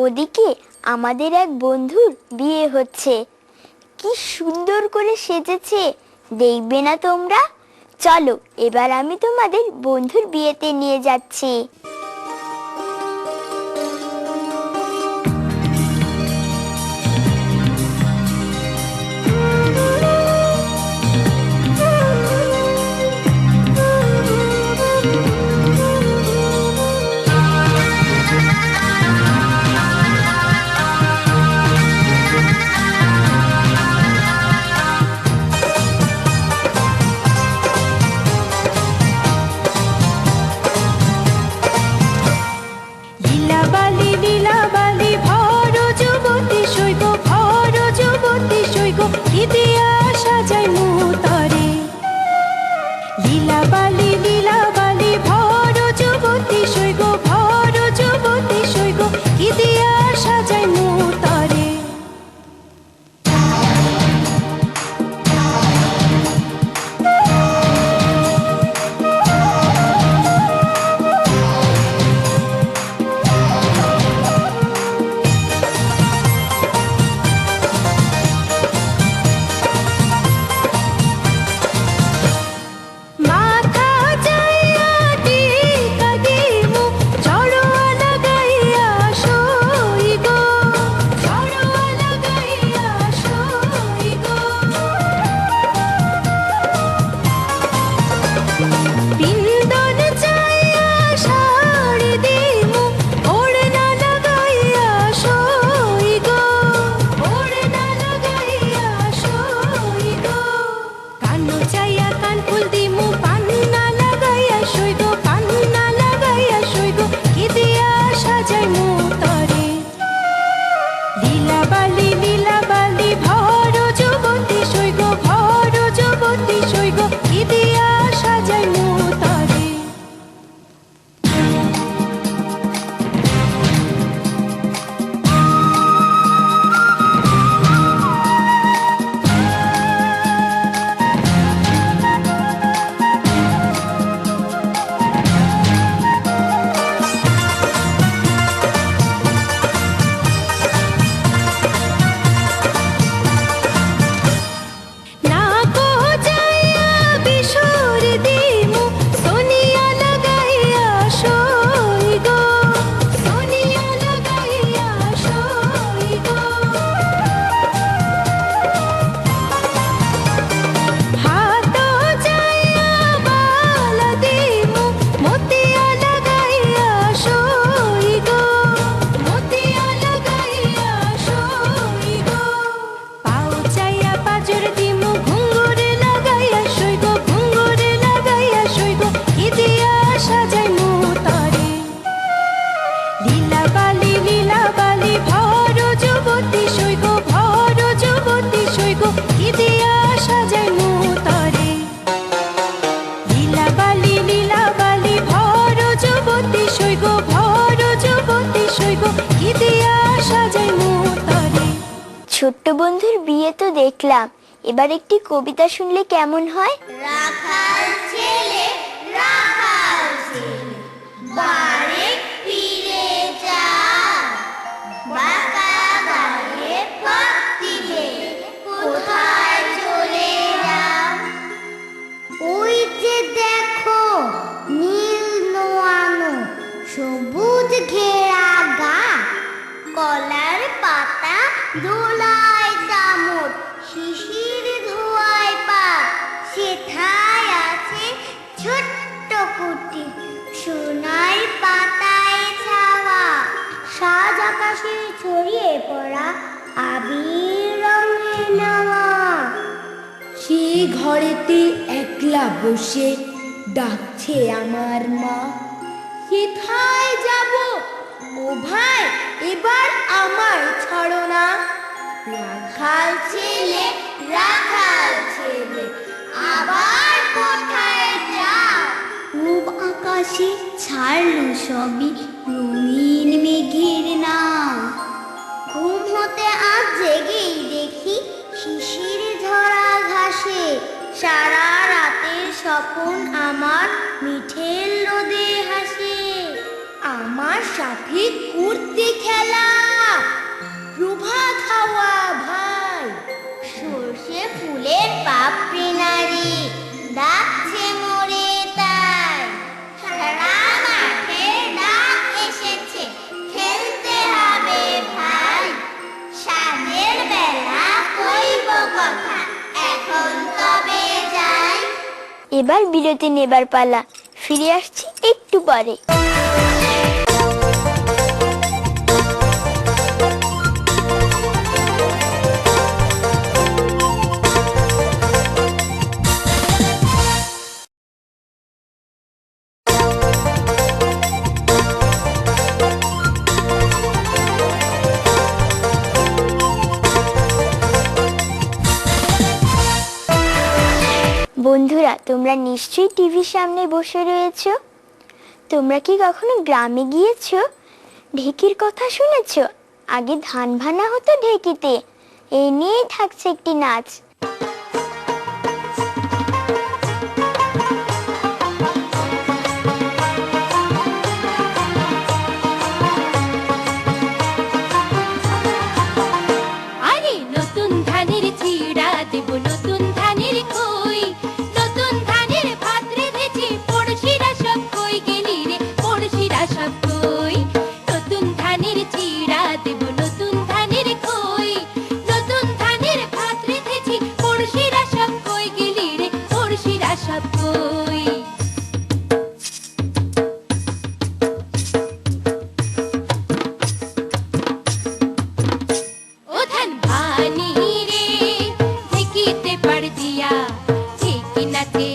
ওদিকে আমাদের এক বন্ধুর বিয়ে হচ্ছে। কি সুন্দর করে সেজেছে, দেখবে না তোমরা? চলো এবার আমি তোমাদের বন্ধুর বিয়েতে নিয়ে যাচ্ছি। ছোট্ট বন্ধুর বিয়ে তো দেখলাম, এবার একটি কবিতা শুনলে কেমন হয়? রাখাল ছেলে রাখাল ছেলে বারে ফিরে যা, বাঁকা গায়ে ফাঁক দিলে কোথায় চলে যা। ওই যে দেখো নীল নোয়ানো সবুজ ঘেরা গা, কলার পাতা দোলায় চামর, শিশির ধোয়ায় পা, সেথায় আছে ছোট্ট কুটি সোনার পাতায় ছাওয়া, সাজ আকাশে ছড়িয়ে পড়া আবির রঙে নাওয়া। সে ঘরেতে একলা বসে ডাকছে আমার মা, সেথায় যাব ও ভাই এবার আমায় ছাড়ো না। রাখাল ছেলে রাখাল ছেলে আবার কোথায় যাও, পূব আকাশে ছাড়লো সবই রঙিন মেঘের নাম। ঘুম হতে আজ জেগেই দেখি শিশির ধরা ঘাসে, সারা রাতের স্বপন আমার মিঠেল রোদে হাসে। আমার সাথে করতে খেলা হাওয়া ভাই। সর্ষে ফুলের পাপড়ি নারী ডাকছে মোরে তাই, সারা মাঠে ডাক এসেছে, খেলতে হবে ভাই। সাজের বেলা কইব কথা, এখন তবে যাই। এবার বিরতি নেবার পালা, ফিরে আসছি একটু পরে। বন্ধুরা, তোমরা নিশ্চয়ই টিভির সামনে বসে রয়েছো। তোমরা কি কখনো গ্রামে গিয়েছো? ঢেকির কথা শুনেছো? আগে ধান ভানা হতো ঢেকিতে। এই নিয়েই থাকছে একটি নাচ। আরে নতুন ধানের চিড়া দেব, নতুন ধানের খই, নতুন ধানের ভাত রেঁধেছি, পড়শিরা সব কই গেলি রে, পড়শিরা সব কই। নতুন ধানের চিড়া দেব, নতুন ধানের খই, নতুন ধানের ভাত রেঁধেছি, পড়শিরা সব কই গেলি রে, পড়শিরা সব কই। ও ধান ভানি রে, ঢেকিতে পাড় দিয়া, ঢেকি নাচে